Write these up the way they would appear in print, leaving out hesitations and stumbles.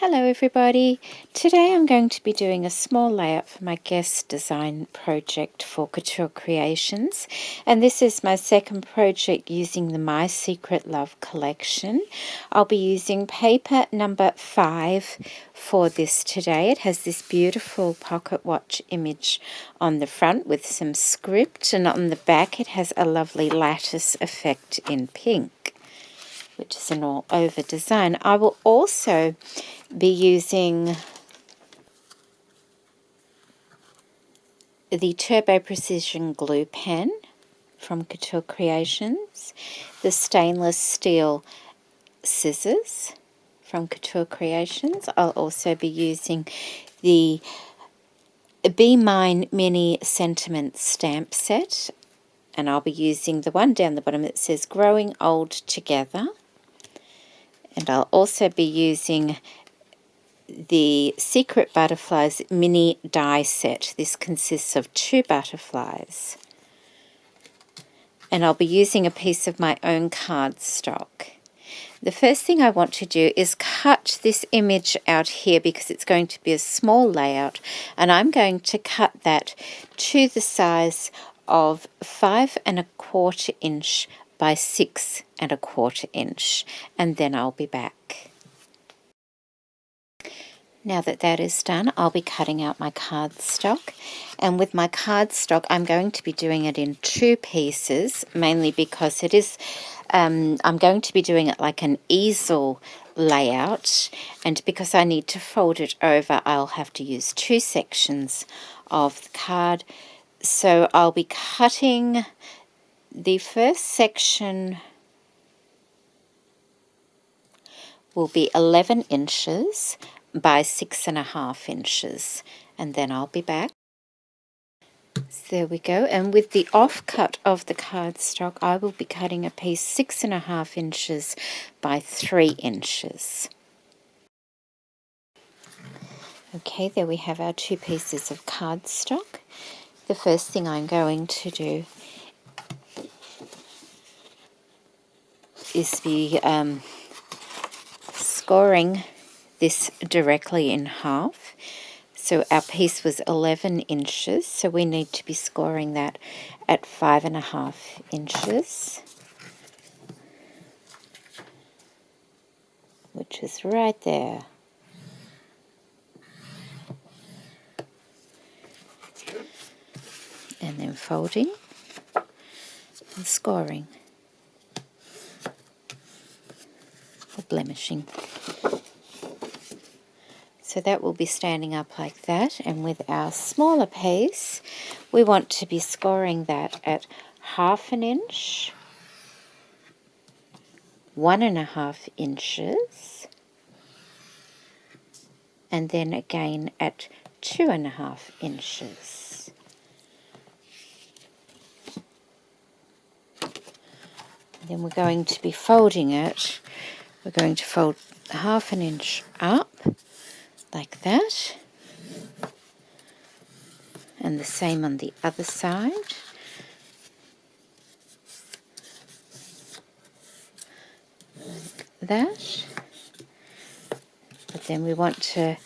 Hello everybody, today I'm going to be doing a small layout for my guest design project for Couture Creations, and this is my second project using the My Secret Love collection. I'll be using paper number 5 for this today. It has this beautiful pocket watch image on the front with some script, and on the back it has a lovely lattice effect in pink, which is an all-over design. I will also be using the Turbo Precision Glue Pen from Couture Creations, the stainless steel scissors from Couture Creations. I'll also be using the Be Mine Mini Sentiment stamp set, and I'll be using the one down the bottom that says Growing Old Together, and I'll also be using the Secret Butterflies mini die set. This consists of 2 butterflies. And I'll be using a piece of my own cardstock. The first thing I want to do is cut this image out here because it's going to be a small layout, and I'm going to cut that to the size of 5¼ inch by 6¼ inch, and then I'll be back. Now that that is done, I'll be cutting out my cardstock, and with my cardstock I'm going to be doing it in 2 pieces, mainly because it is, I'm going to be doing it like an easel layout, and because I need to fold it over I'll have to use 2 sections of the card. So I'll be cutting the first section will be 11 inches by 6½ inches, and then I'll be back. So there we go, and with the offcut of the cardstock I will be cutting a piece 6½ inches by 3 inches. Okay, there we have our 2 pieces of cardstock. The first thing I'm going to do is be scoring this directly in half. So our piece was 11 inches, so we need to be scoring that at 5½ inches, which is right there. And then folding and scoring or blemishing. So that will be standing up like that, and with our smaller piece we want to be scoring that at 1/2 inch, 1½ inches, and then again at 2½ inches. Then we're going to be folding it. We're going to fold 1/2 inch up like that, and the same on the other side. Like that. But then we want to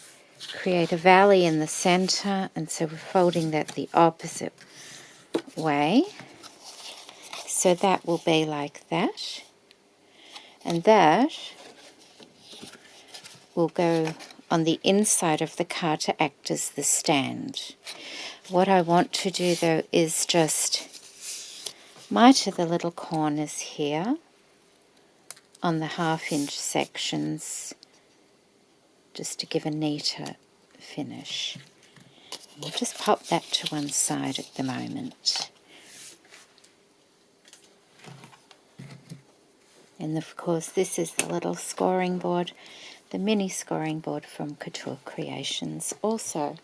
create a valley in the center, and so we're folding that the opposite way. So that will be like that, and that will go on the inside of the card to act as the stand. What I want to do though is just miter the little corners here on the 1/2 inch sections, just to give a neater finish. We'll just pop that to one side at the moment. And of course this is the little scoring board, the mini scoring board from Couture Creations also.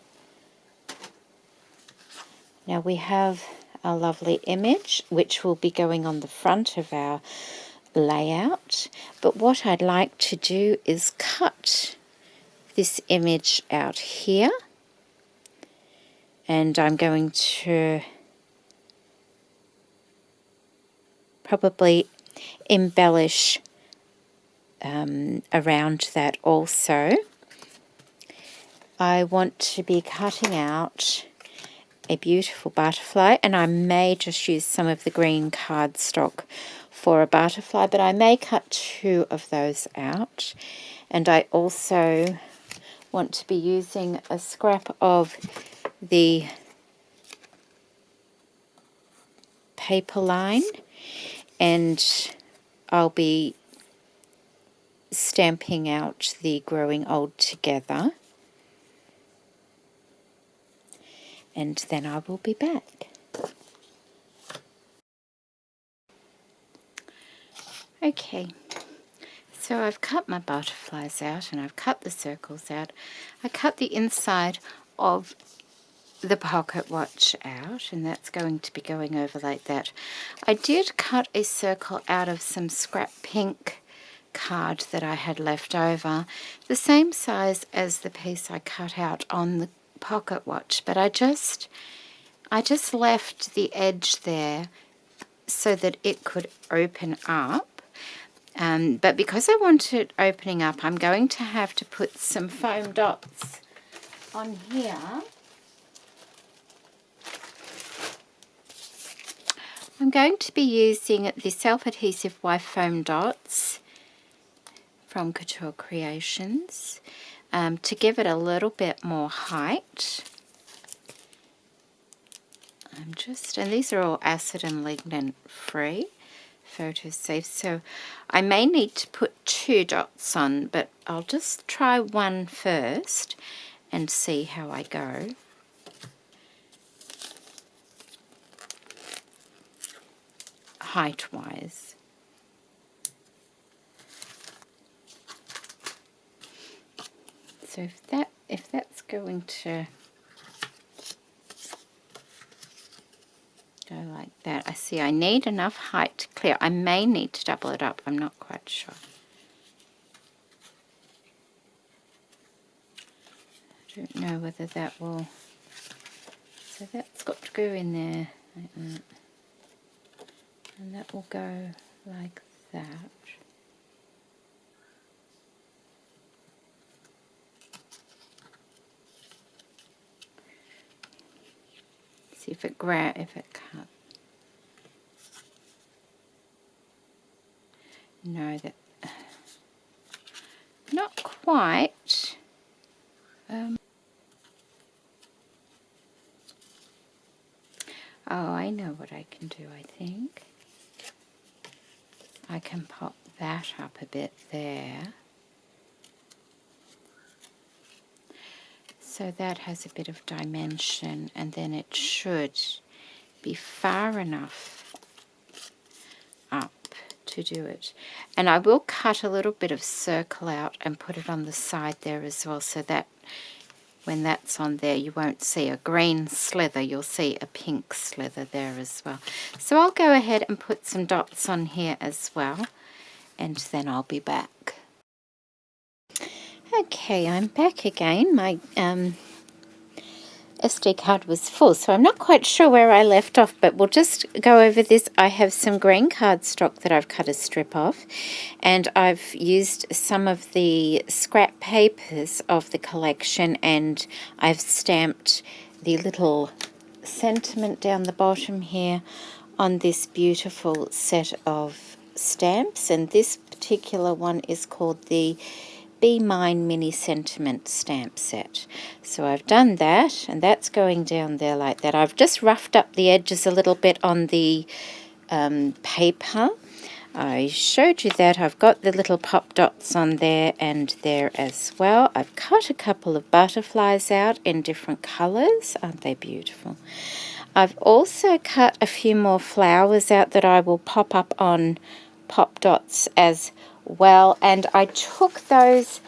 Now we have our lovely image which will be going on the front of our layout, but what I'd like to do is cut this image out here, and I'm going to probably embellish around that also. I want to be cutting out a beautiful butterfly, and I may just use some of the green cardstock for a butterfly, but I may cut 2 of those out. And I also want to be using a scrap of the paper line, and I'll be stamping out the Growing Old Together, and then I will be back. Okay, so I've cut my butterflies out and I've cut the circles out. I cut the inside of the pocket watch out, and that's going to be going over like that. I did cut a circle out of some scrap pink card that I had left over, the same size as the piece I cut out on the pocket watch, but I just left the edge there so that it could open up. But because I want it opening up, I'm going to have to put some foam dots on here. I'm going to be using the self-adhesive foam dots from Couture Creations to give it a little bit more height. And these are all acid and lignin free, photo safe, so I may need to put 2 dots on, but I'll just try 1 first and see how I go. Height-wise. So if that's going to go like that, I see I need enough height to clear. I may need to double it up, I'm not quite sure. I don't know whether that will, so that's got to go in there like that. And that will go like that. See if it cut. No, that not quite. Oh, I know what I can do, I think. I can pop that up a bit there. So that has a bit of dimension, and then it should be far enough up to do it. And I will cut a little bit of circle out and put it on the side there as well, so that when that's on there you won't see a green slither, you'll see a pink slither there as well. So I'll go ahead and put some dots on here as well, and then I'll be back. Okay, I'm back again. My SD card was full, so I'm not quite sure where I left off, but we'll just go over this. I have some green cardstock that I've cut a strip of, and I've used some of the scrap papers of the collection, and I've stamped the little sentiment down the bottom here on this beautiful set of stamps, and this particular one is called the Be Mine Mini Sentiment stamp set. So I've done that, and that's going down there like that. I've just roughed up the edges a little bit on the paper. I showed you that. I've got the little pop dots on there and there as well. I've cut a couple of butterflies out in different colours. Aren't they beautiful? I've also cut a few more flowers out that I will pop up on pop dots as well, and I took those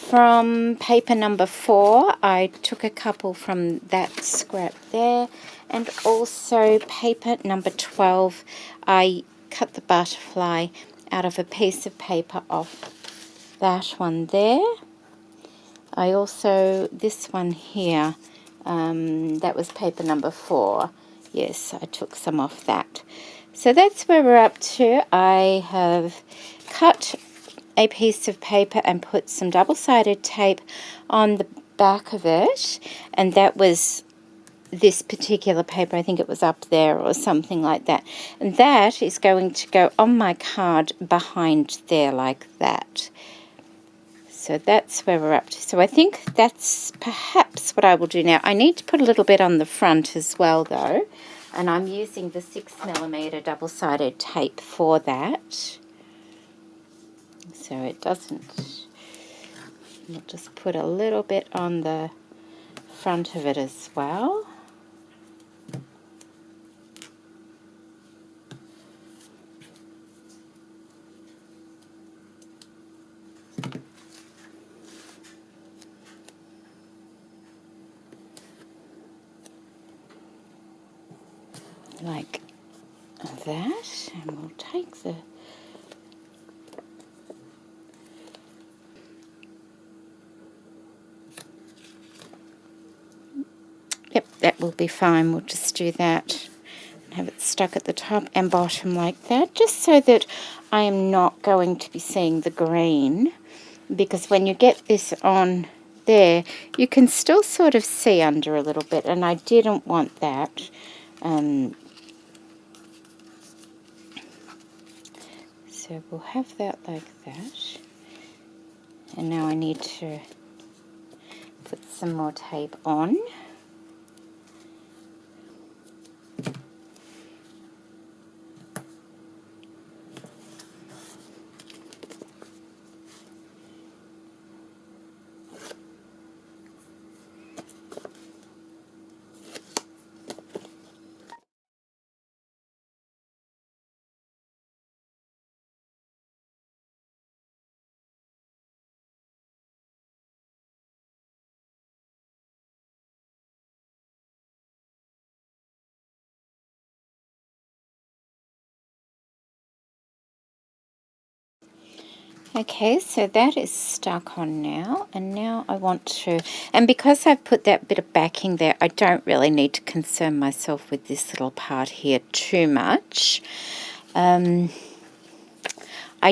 from paper number 4. I took a couple from that scrap there, and also paper number 12. I cut the butterfly out of a piece of paper off that one there. I also, this one here, that was paper number 4. Yes, I took some off that. So that's where we're up to. I have cut a piece of paper and put some double-sided tape on the back of it, and that was this particular paper. I think it was up there or something like that. And that is going to go on my card behind there like that. So that's where we're up to. So I think that's perhaps what I will do now. I need to put a little bit on the front as well though. And I'm using the 6mm double-sided tape for that. So it doesn't... I'll just put a little bit on the front of it as well. Like that, and we'll take the yep, that will be fine. We'll just do that and have it stuck at the top and bottom like that, just so that I am not going to be seeing the green, because when you get this on there you can still sort of see under a little bit, and I didn't want that. So we'll have that like that. And now I need to put some more tape on. Okay, so that is stuck on now, and now I want to, and because I've put that bit of backing there, I don't really need to concern myself with this little part here too much. I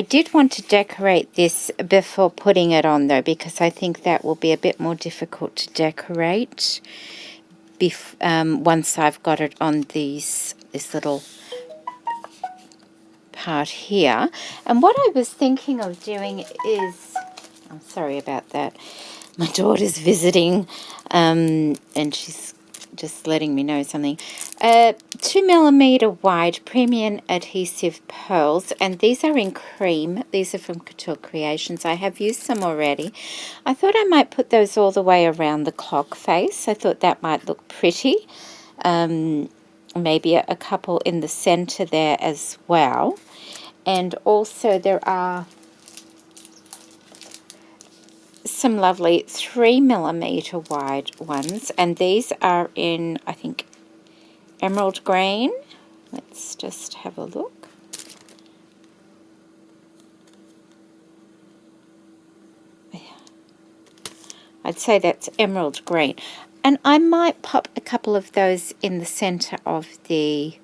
did want to decorate this before putting it on though, because I think that will be a bit more difficult to decorate once I've got it on this little part here. And what I was thinking of doing is, I'm sorry about that, my daughter's visiting, and she's just letting me know something. 2mm wide premium adhesive pearls, and these are in cream. These are from Couture Creations. I have used some already. I thought I might put those all the way around the clock face. I thought that might look pretty. Maybe a couple in the center there as well. And also there are some lovely 3mm wide ones, and these are in, I think, emerald green. Let's just have a look. I'd say that's emerald green, and I might pop a couple of those in the center of the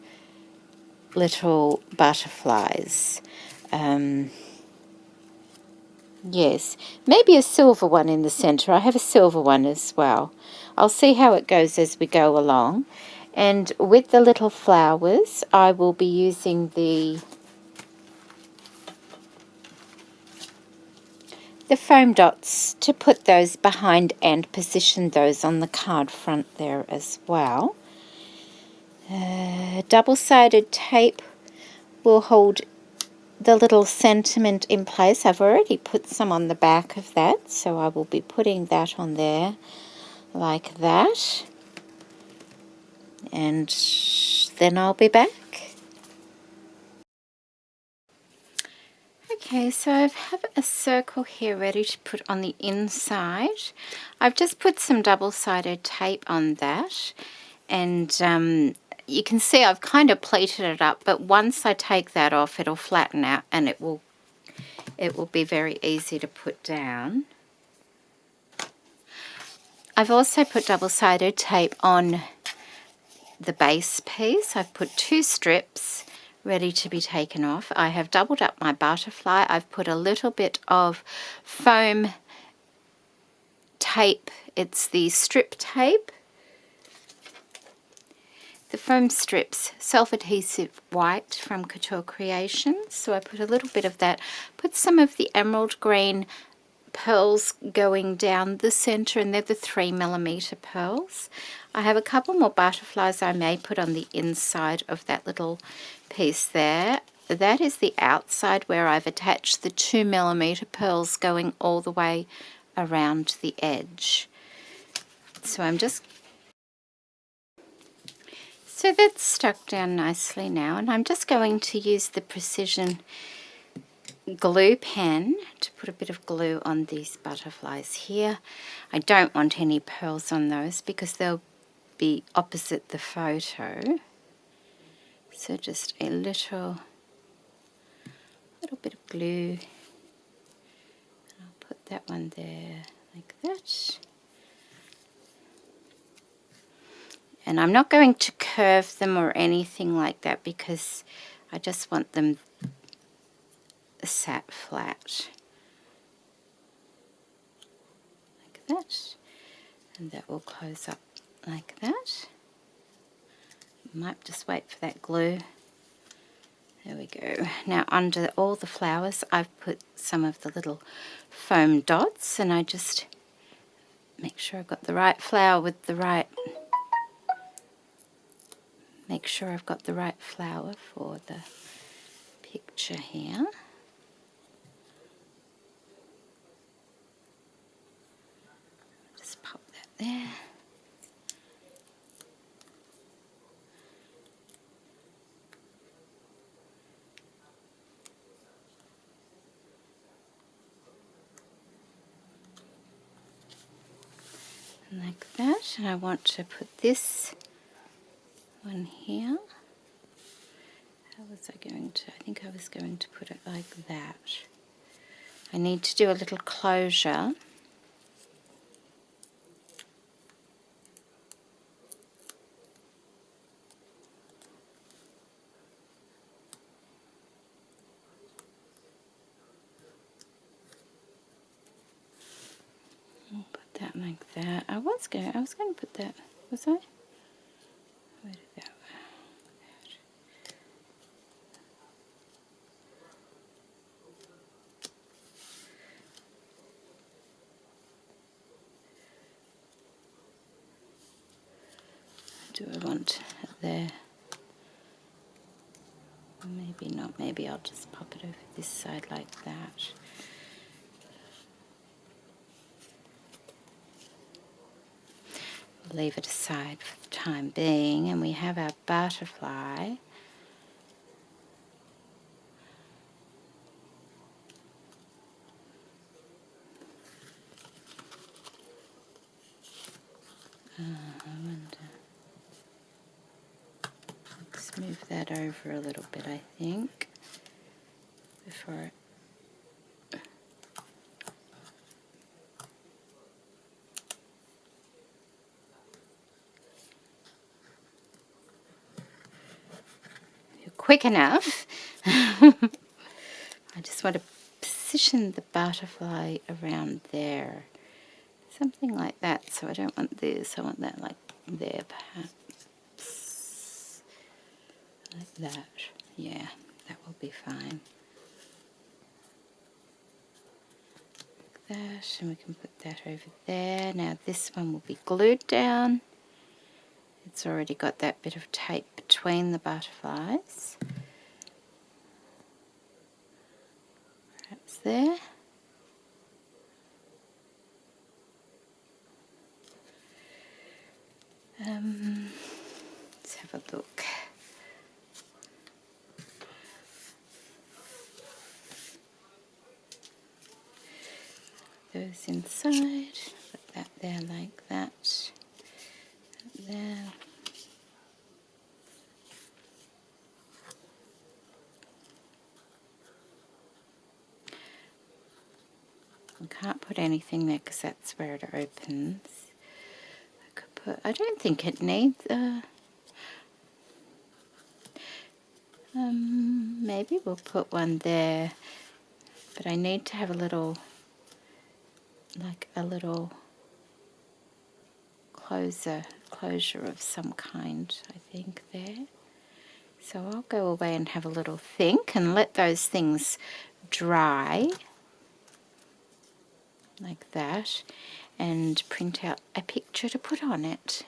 little butterflies. Yes, maybe a silver one in the center. I have a silver one as well. I'll see how it goes as we go along. And with the little flowers, I will be using the foam dots to put those behind and position those on the card front there as well. Double-sided tape will hold the little sentiment in place. I've already put some on the back of that, so I will be putting that on there like that, and then I'll be back. Okay, so I have a circle here ready to put on the inside. I've just put some double-sided tape on that, and you can see I've kind of pleated it up, but once I take that off, it'll flatten out and it will be very easy to put down. I've also put double-sided tape on the base piece. I've put 2 strips ready to be taken off. I have doubled up my butterfly. I've put a little bit of foam tape. It's the strip tape. The foam strips, self-adhesive white from Couture Creations. So I put a little bit of that. Put some of the emerald green pearls going down the center, and they're the 3mm pearls. I have a couple more butterflies I may put on the inside of that little piece there. That is the outside where I've attached the 2mm pearls going all the way around the edge. So so that's stuck down nicely now, and I'm just going to use the precision glue pen to put a bit of glue on these butterflies here. I don't want any pearls on those because they'll be opposite the photo. So just a little bit of glue. I'll put that one there like that. And I'm not going to curve them or anything like that because I just want them sat flat. Like that. And that will close up like that. Might just wait for that glue. There we go. Now under all the flowers I've put some of the little foam dots, and I just make sure I've got the right flower with the right... Make sure I've got the right flower for the picture here. Just pop that there. Like that, and I want to put this one here. How was I going to? I think I was going to put it like that. I need to do a little closure. I'll put that like that. I was going to put that. Was I? Where did that? Do I want it there? Maybe not. Maybe I'll just pop it over this side like that. Leave it aside for the time being, and we have our butterfly. I wonder. Let's move that over a little bit, I think, before quick enough. I just want to position the butterfly around there, something like that. So I don't want this, I want that like there perhaps, like that. Yeah, that will be fine. Like that, and we can put that over there. Now this one will be glued down. It's already got that bit of tape between the butterflies. Perhaps there. Let's have a look. Those inside, put that there like that. There. I can't put anything there because that's where it opens. I could put, I don't think it needs maybe we'll put one there, but I need to have a little, like a little closure of some kind, I think, there. So I'll go away and have a little think and let those things dry like that and print out a picture to put on it.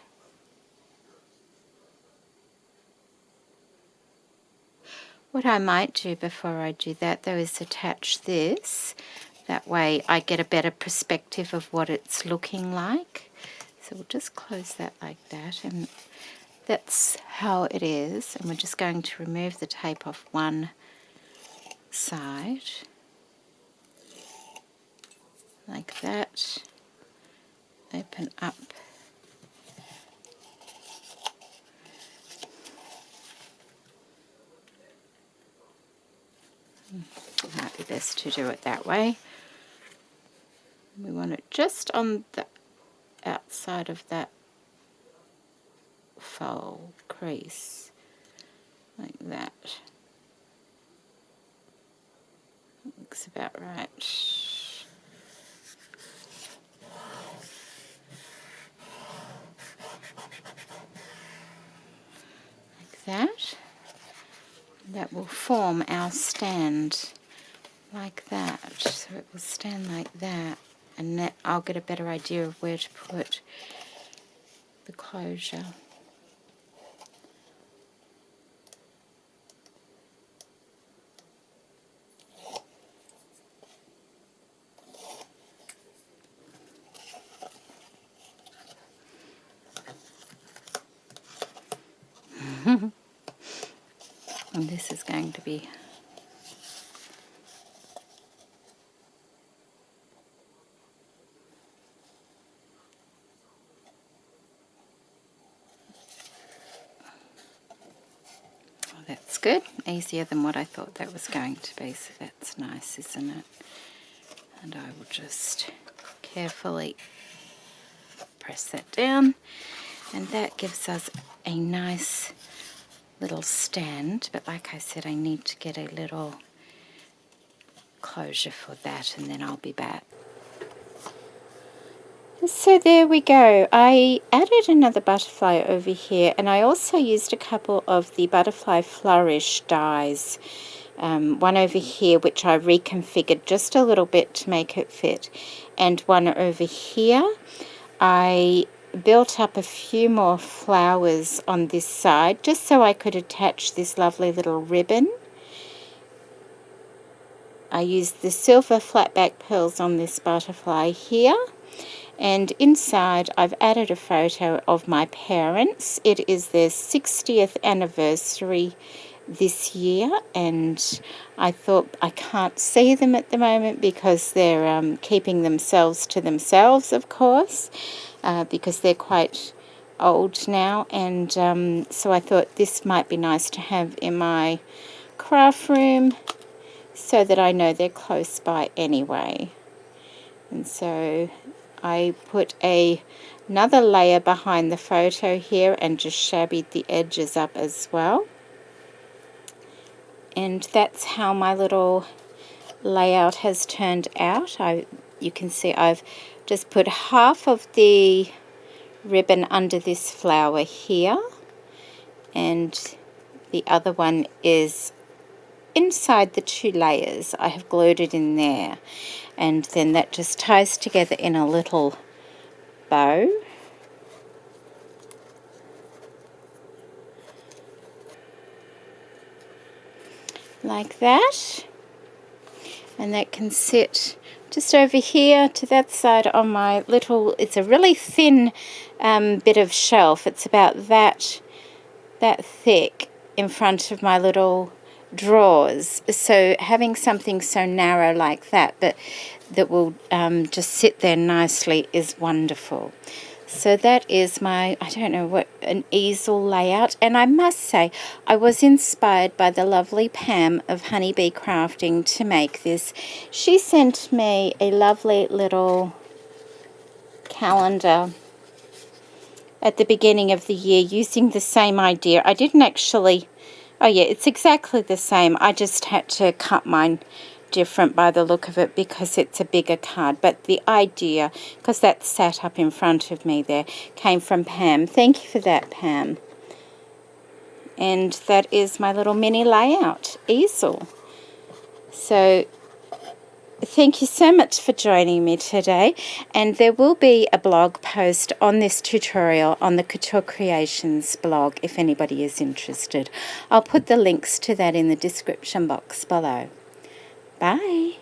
What I might do before I do that though is attach this. That way I get a better perspective of what it's looking like. So we'll just close that like that, and that's how it is. And we're just going to remove the tape off one side like that. Open up. It might be best to do it that way. We want it just on the outside of that fold crease, like that. Looks about right. Like that. That will form our stand like that. So it will stand like that, and that I'll get a better idea of where to put the closure. And this is going to be that's good, easier than what I thought that was going to be, so that's nice, isn't it? And I will just carefully press that down, and that gives us a nice little stand. But like I said, I need to get a little closure for that, and then I'll be back. So there we go. I added another butterfly over here, and I also used a couple of the Butterfly Flourish dies. One over here which I reconfigured just a little bit to make it fit, and one over here I built up a few more flowers on this side just so I could attach this lovely little ribbon. I used the silver flat back pearls on this butterfly here, and inside I've added a photo of my parents. It is their 60th anniversary this year, and I thought, I can't see them at the moment because they're keeping themselves to themselves, of course, because they're quite old now, and so I thought this might be nice to have in my craft room so that I know they're close by anyway. And so I put another layer behind the photo here and just shabbied the edges up as well. And that's how my little layout has turned out. You can see I've just put half of the ribbon under this flower here, and the other one is inside the two layers. I have glued it in there, and then that just ties together in a little bow. Like that, and that can sit just over here to that side on my little, it's a really thin bit of shelf. It's about that thick in front of my little drawers. So having something so narrow like that, but that will just sit there nicely is wonderful. So that is my, I don't know what, an easel layout. And I must say, I was inspired by the lovely Pam of Honeybee Crafting to make this. She sent me a lovely little calendar at the beginning of the year using the same idea. I didn't actually, oh yeah, it's exactly the same. I just had to cut mine different by the look of it because it's a bigger card, but the idea, because that's sat up in front of me there, came from Pam. Thank you for that, Pam. And that is my little mini layout easel. So thank you so much for joining me today, and there will be a blog post on this tutorial on the Couture Creations blog if anybody is interested. I'll put the links to that in the description box below. Bye.